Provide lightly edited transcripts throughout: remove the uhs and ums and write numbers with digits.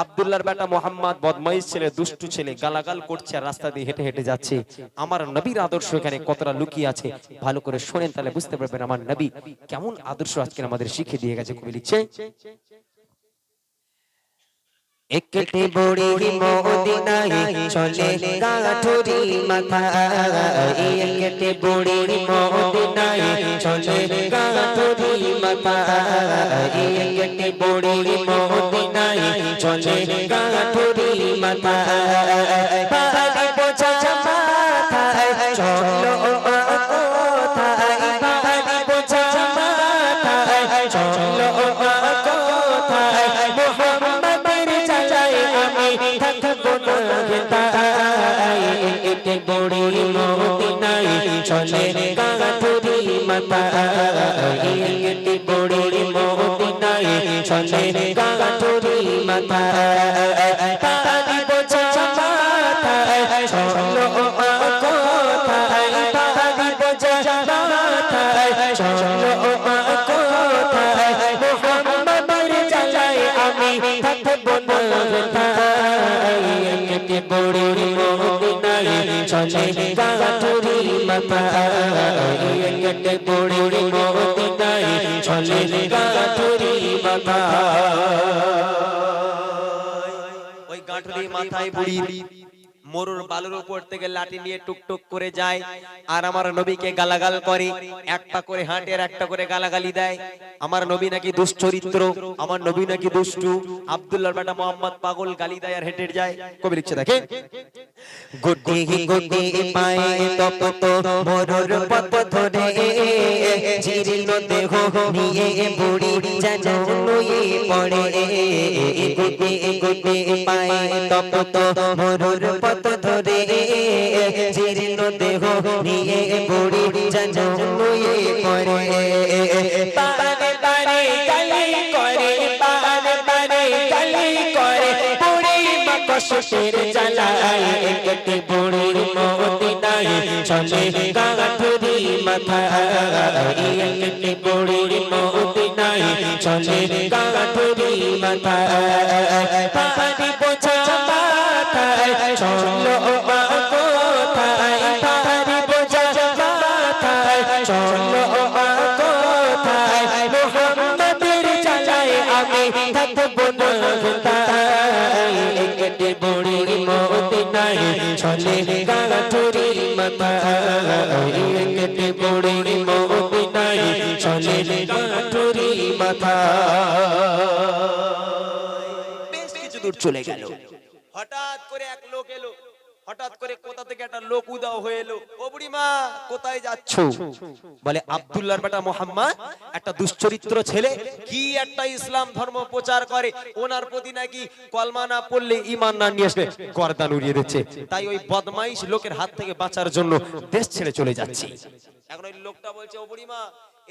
আব্দুল্লাহর বেটা মোহাম্মদ বদমাইশ ছেলে, দুষ্টু ছেলে, গালাগাল করছে আর রাস্তা দিয়ে হেঁটে হেঁটে যাচ্ছে। আমার নবীর আদর্শ এখানে কতটা লুকিয়ে আছে ভালো করে শোনেন, তাহলে বুঝতে পারবেন আমার নবী কেমন আদর্শ আজকে আমাদের শিখিয়ে দিয়ে গেছে। কবি লিখছে, একটি বড়ি মদিনায় চলে গাঠুরি মাথায়, একটি বড়ি মদিনায় চলে গাঠুরি মাথায়, একটি বড়ি মদিনায় চলে গাঠুরি মাথায়, পাহাড়ি বোঝা মাথায় চলো কোথায়, পাহাড়ি বোঝা মাথায় চলো কোথায়, মোহাম্মদের চাচাই আমি থাকবো না তাই, একটি বড়ি মদিনায় চলে গাঠুরি মাথায়, একটি বড়ি মদিনায় চলে গাঠুরি মাথায়, পাহাড়ি বোঝা মাথায় চলো কোথায়, পাহাড়ি বোঝা মাথায় চলো কোথায়, মোহাম্মদের চাচাই আমি থাকবো না তাই, একটি বড়ি মদিনায় চলে গাঠুরি মাথায়, একটি বড়ি মদিনায় চলে গাঠুরি মাথায়। ওই গাঠুরি মাথায় বুড়ি মরুর বালুর উপর থেকে লাঠি নিয়ে টুকটুক করে যায় আর আমার নবীকে গালাগাল করে, একটা করে হাঁটে আর একটা করে গালাগালি দেয়। আমার নবী নাকি দুশ্চরিত্র, আমার নবী নাকি দুষ্টু। আব্দুল্লাহর বেটা মোহাম্মদ পাগল, গালি দেয় আর হেঁটে যায়। কবি লিখছে দেখেন, গুটি গুটি পায়ে তপ্ত মরুর পথ ধরে, জীর্ণ দেহ নিয়ে বুড়ি যেন নুয়ে পড়ে, গুটি গুটি পায়ে তপ্ত মরুর পথ ধরে, জীর্ণ দেহ নিয়ে বুড়ি যেন নুয়ে পড়ে, বারে বারে গালি করে, বারে বারে গালি করে, বুড়ি মা কষ্টের জ্বালায়, একটি বুড়ির মদিনায় চলে গাঠুরি মাথায়, একটি বুড়ির মদিনায় চলে গাঠুরি মাথায়, পাহাড়ি বোঝা মাথায় চলো কোথায়, পাহাড়ি বোঝা মাথায় চলো কোথায়, মোহাম্মদের চাচাই আমি থাকবো না তাই, একটি বুড়ির মদিনায় চলে গাঠুরি মাথায়, একটি বুড়ির মদিনায় চলে গাঠুরি মাথায়। বেশ কিছু দূর চলে গেল, হঠাৎ করে এক লোক এলো, হঠাৎ করে কোথা থেকে একটা লোক উদাও হয়ে এলো। ও বুড়িমা কোথায় যাচ্ছো? বলে আব্দুল্লাহর বেটা মোহাম্মদ একটা দুশ্চরিত্র ছেলে, কি একটা ইসলাম ধর্ম প্রচার করে, ওনার প্রতি নাকি কলমা না পড়লে ঈমান না নিয়ে আসলে গর্দান উড়িয়ে দিচ্ছে, তাই ওই বদমাইশ লোকের হাত থেকে বাঁচার জন্য দেশ ছেড়ে চলে যাচ্ছি। এখন ওই লোকটা বলছে, ও বুড়িমা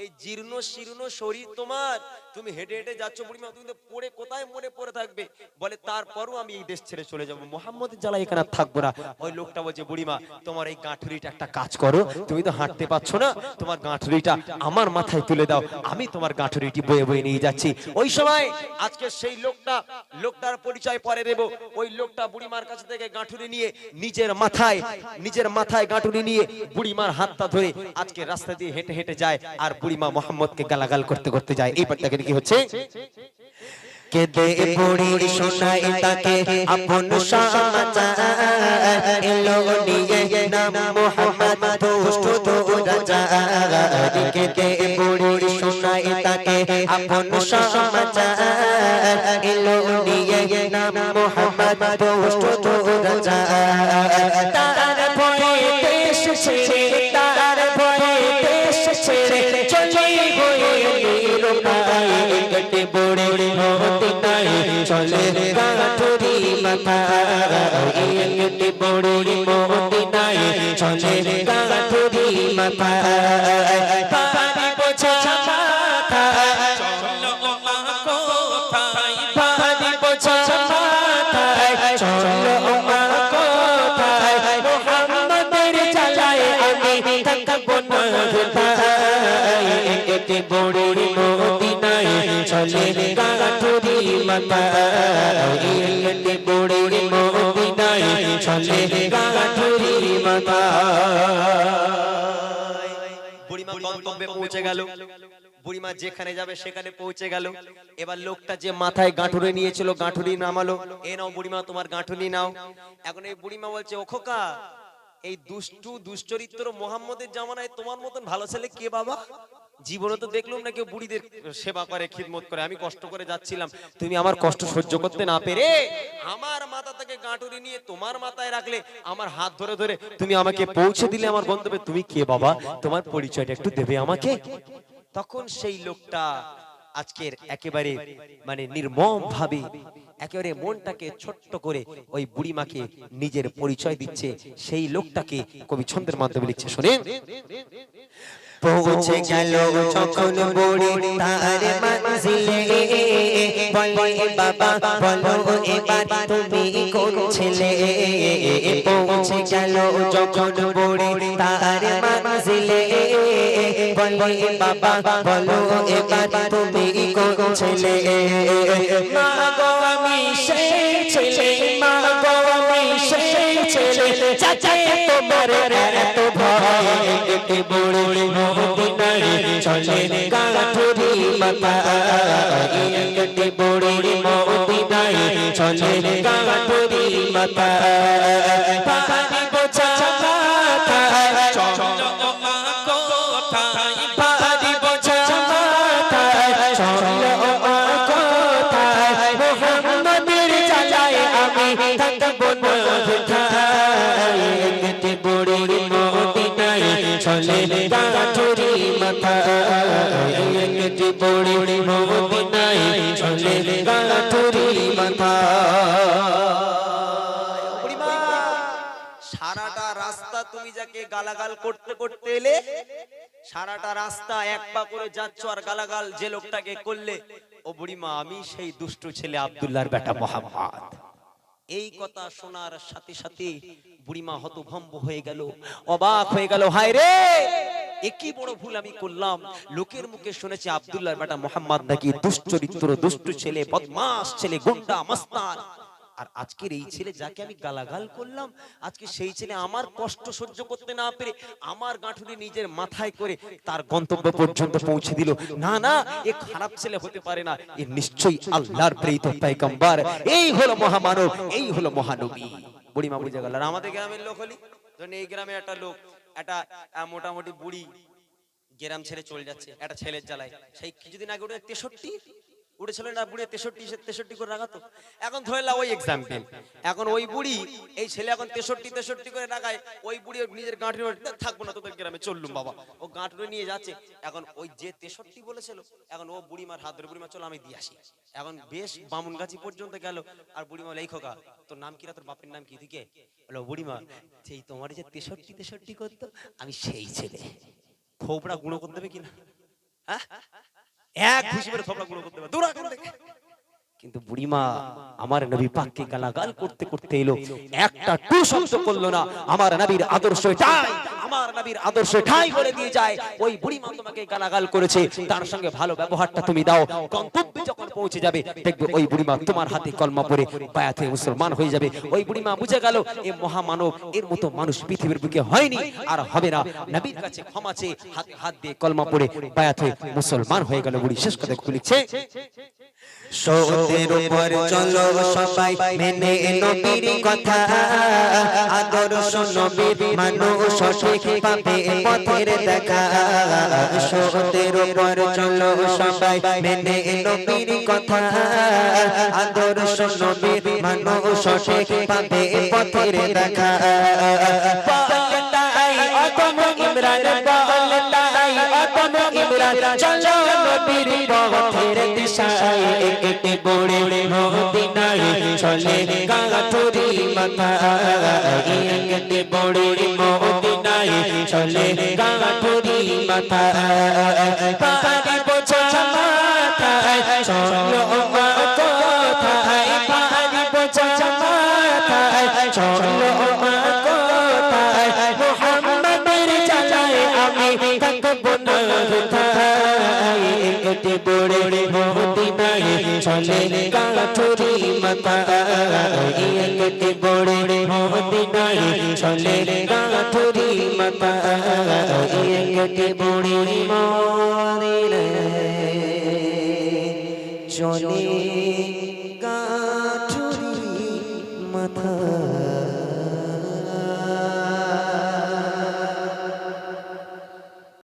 এই জীর্ণ শীর্ণ শরীর তোমার, তুমি হেঁটে হেঁটে যাচ্ছ বুড়িমা, তুমি তো পড়ে কোথায় মনে পড়ে থাকবে। বলে তারপরও আমি এই দেশ ছেড়ে চলে যাবো, মোহাম্মদের জ্বালা এখানে থাকবো না। ওই লোকটা বলছে, বুড়িমা তোমার এই গাঁঠুরিটা একটা কাজ করো, তুমি তো হাঁটতে পারছো না, তোমার গাঁঠুরিটা আমার মাথায় তুলে দাও, আমি তোমার গাঁঠুরিটি বয়ে বয়ে নিয়ে যাচ্ছি। ওই সময় আজকে সেই লোকটার পরিচয় পরে দেব। ওই লোকটা বুড়িমার কাছ থেকে গাঁঠুরি নিয়ে নিজের মাথায় গাঁঠুরি নিয়ে বুড়িমার হাতটা ধরে আজকে রাস্তা দিয়ে হেঁটে হেঁটে যায় আর বুড়িমা মোহাম্মদকে গালাগাল করতে করতে যায়। এইবার দেখেন কি হচ্ছে, কেঁদে বুড়ি শোনায় তাকে আপন সমাচার, এলো নিয়ে নাম মোহাম্মদ দুষ্ট রাজা, কেঁদে বুড়ি শোনায় তাকে আপন সমাচার, এলো নিয়ে নাম মোহাম্মদ দুষ্ট রাজা, তার ভয়ে দেশ ছেড়ে, তার ভয়ে দেশ ছেড়ে চলে গিয়ে নিরুপায়, একটি বুড়ি মদিনায় চলে গাঠুরি মাথায়, একটি বুড়ি মদিনায় চলে গাঠুরি মাথায়, পাহাড়ি বোঝা মাথায় চলো কোথায়, পাহাড়ি বোঝা মাথায় চলো কোথায়, মোহাম্মদের জ্বালায় আমি থাকবো না তাই, একটি বুড়ি মদিনায় চলে গাঠুরি মাথায় একটি বুড়ি মদিনায় চলে গাঠুরি মাথায়। বুড়িমা গন্তব্যে পৌঁছে গেল। বুড়িমা যেখানে যাবে সেখানে পৌঁছে গেল। এবার লোকটা যে মাথায় গাঁঠুরি নিয়েছিল গাঁঠুরি নামালো, এ নাও বুড়িমা তোমার গাঁঠুরি নাও। এখন এই বুড়িমা বলছে, ও খোকা, এই দুশ্চরিত্র মোহাম্মদের জামানায় তোমার মতন ভালো ছেলে কে বাবা? জীবনে তো দেখলাম না কেউ বুড়িদের সেবা করে, খিদমত করে। আমি কষ্ট করে যাচ্ছিলাম, তুমি আমার কষ্ট সহ্য করতে না পেরে আমার মাথা থেকে গাঁটুরি নিয়ে তোমার মাথায় রাখলে, আমার হাত ধরে ধরে তুমি আমাকে পৌঁছে দিলে আমার গন্তব্যে। তুমি কে বাবা? তোমার পরিচয়টা একটু দেবে আমাকে? তখন সেই লোকটা আজকের একেবারে মানে নির্মম ভাবে একেবারে মনটাকে ছোট্ট করে ওই বুড়িমাকে নিজের পরিচয় দিচ্ছে। সেই লোকটাকে কবি ছন্দের মাধ্যমে লিখছে, শোনেন। পৌঁছে গেল যখন বুড়ি তার মঞ্জিলে, বলে বাবা বলো এবার তুমি কোন ছেলে? পৌঁছে গেল যখন বুড়ি তার মঞ্জিলে, বলে বাবা বলো এবার তুমি কোন ছেলে? মা গো আমি সেই ছেলে, মা গো আমি সেই ছেলে, চাচা তোমার এত ভয় একটি বুড়ি মদিনায় চলে গাঠুরি মাথায় একটি বুড়ি মদিনায় চলে গাঠুরি মাথায়। পানি বোঝা মাথায় চলো মা কোথায়, পানি বোঝা মাথায় চলো মা কোথায়, মোহাম্মদের জ্বালায় আমি থাকবো না কোথায়। একটি বুড়ি মদিনায় চলে গাঠুরি মাথায় একটি বুড়ি মদিনায় চলে গাঠুরি মাথায়। সারাটা রাস্তা তুমি যাকে গালাগাল করতে করতে এলে, সারাটা রাস্তা এক পা করে যাচ্ছ আর গালাগাল যে লোকটাকে করলে, ও বুড়িমা আমি সেই দুষ্টু ছেলে আব্দুল্লাহর বেটা মোহাম্মদ। এই কথা শোনার সাথে সাথে বুড়িমা হতভম্ব হয়ে গেল, অবাক হয়ে গেল। হায় রে, একই বড় ভুল আমি করলাম। লোকের মুখে শুনেছি আব্দুল্লাহর বেটা মোহাম্মদ নাকি দুশ্চরিত্র, দুষ্টু ছেলে, বদমাশ ছেলে, গুন্ডা মাস্তান। আর আজকের এই ছেলে যাকে আমি গালাগাল করলাম, আজকে সেই ছেলে আমার কষ্ট সহ্য করতে না পেরে আমার গাঁঠুরি নিজের মাথায় করে তার গন্তব্য পর্যন্ত পৌঁছে দিল। না না, এ খারাপ ছেলে হতে পারে না, এ নিশ্চয়ই আল্লাহর প্রেরিত পয়গম্বর। এই হলো মহামানব, এই হলো মহানবী। বুড়িমা বুঝে গেল। আর আমাদের গ্রামের লোক হলি, এই গ্রামে একটা লোক, একটা মোটামুটি বুড়ি গ্রাম ছেড়ে চলে যাচ্ছে একটা ছেলের জ্বালায়। সেই কিছুদিন আগে ওটা 63 উঠেছিল না, বুড়ি 63 করে রাখাতো। এখন ধরলাম ওই এক্সাম্পল, এখন ওই বুড়ি এই ছেলে এখন 63 করে রাখায়। ওই বুড়ি নিজের গাঁটুরি থাকবো না তোদের গ্রামে, চললুম বাবা। ও গাঁটুরি নিয়ে যাচ্ছে। এখন ওই যে 63 বলেছিল, এখন ও বুড়িমার হাত ধরে, বুড়িমা চলো আমি দিয়ে আসি। এখন বেশ বামুনগাছি পর্যন্ত গেল। আর বুড়িমা এই খোকা তোর নাম কি রে, তোর বাপের নাম কি? দিকে বলো বুড়িমা সেই তোমার যে 63 করতো আমি সেই ছেলে। থোবড়া গুঁড়ো করতে দেবে কিনা? হ্যাঁ, এক ঘুষি মেরে থোবড়া গুঁড়ো করতে দেবে, দূর আগে থেকে। কিন্তু বুড়িমা আমার নবী পাককে গালাগাল করতে করতে এলো, একটা টু শব্দ করলো না। আমার নবীর আদর্শ এটাই, আমার নবীর আদর্শ এটাই বলে দিয়ে যায়। ওই বুড়িমা তোমাকে গালাগাল করেছে, তার সঙ্গে ভালো ব্যবহারটা তুমি দাও। গন্তব্যে যখন পৌঁছে যাবে দেখবে ওই বুড়িমা তোমার হাতে কলমা পড়ে বায়াত হয়ে মুসলমান হয়ে যাবে। ওই বুড়িমা বুঝে গেল এ মহামানব, এর মতো মানুষ পৃথিবীর বুকে হয়নি আর হবে না। নবীর কাছে ক্ষমা চেয়ে হাতে হাত দিয়ে কলমা পড়ে বায়াত হয়ে মুসলমান হয়ে গেল। বুড়ি শেষ কথা লিখছে, সত্যের উপর চলো সবাই মেনে নবীর কথা, আদর্শ নবীর মানুষ সঠিক পাবে পথের দেখা। সত্যের উপর চলো সবাই মেনে নবীর কথা, আদর্শ নবীর মানুষ সঠিক পাবে পথের দেখা। বলতাই অতম ইমরান, বলতাই অতম ইমরান, চলো নবীর পথের দিশায় একটি বুড়ি মদিনায় চলে গাঠুরি মাথায় একটি বুড়ি মদিনায় চলে গাঠুরি মাথায়। পানি বোঝা মাথায় চলো মা কোথায়, পানি বোঝা মাথায় চলো মা কোথায়, মোহাম্মদের জ্বালায় আমি থাকবো না কোথায়। একটি বুড়ি মাথা একটি বড়ে মদিনায় চলে গাথুরি মাথা একটি বড়ে মদিনায় চলে গাথুরি মাথা